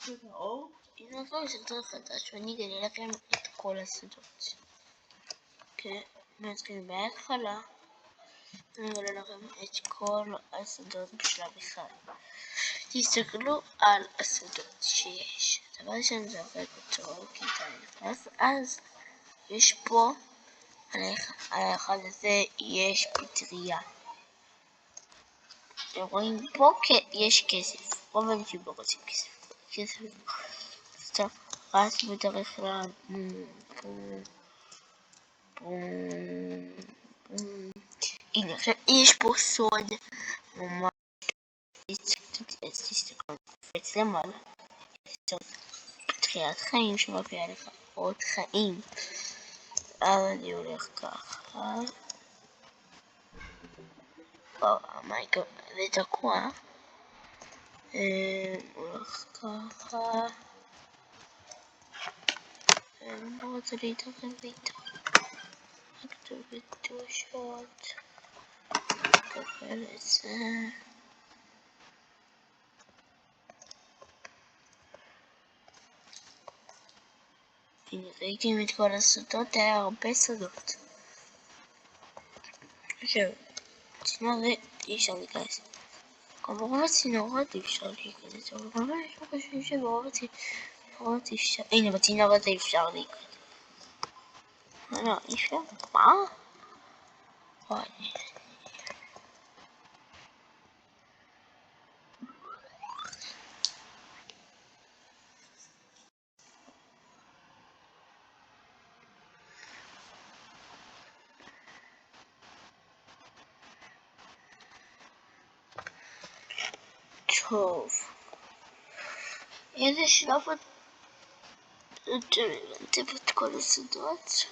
הנה כבר סרטון חדש ואני אגלה לכם את כל הסודות. נתחיל בהתחלה, אני אגלה לכם את כל הסודות בשלב אחד. תסתכלו על הסודות שיש. דבר ראשון זה עובד בתור כיתה נכנס, אז יש פה, על האחד הזה יש פטריה. אתם רואים פה יש כסף, רוב האנשים לא רוצים כסף סתם רץ בדרך כלל הנה עכשיו יש פה סוד ממש תסתכלו קופץ למעלה פתחיית חיים שמביאה לך עוד חיים. אז אני הולך ככה מייקל זה תקוע הולך ככה אני לא רוצה להתארגן ביתה נכתוב בדושות נקבל את זה הנה ראיתם את כל הסודות, היה הרבה סודות. עכשיו צינור זה אי אפשר להיכנס גם ברוב הצינורות אי אפשר להיכנס אבל רוב האנשים חושבים שברוב הצינורות אפשר הנה בצינור הזה אפשר להיכנס לא אי אפשר מה? וואי טוב איזה שלב אתם הבנתם את כל הסודות?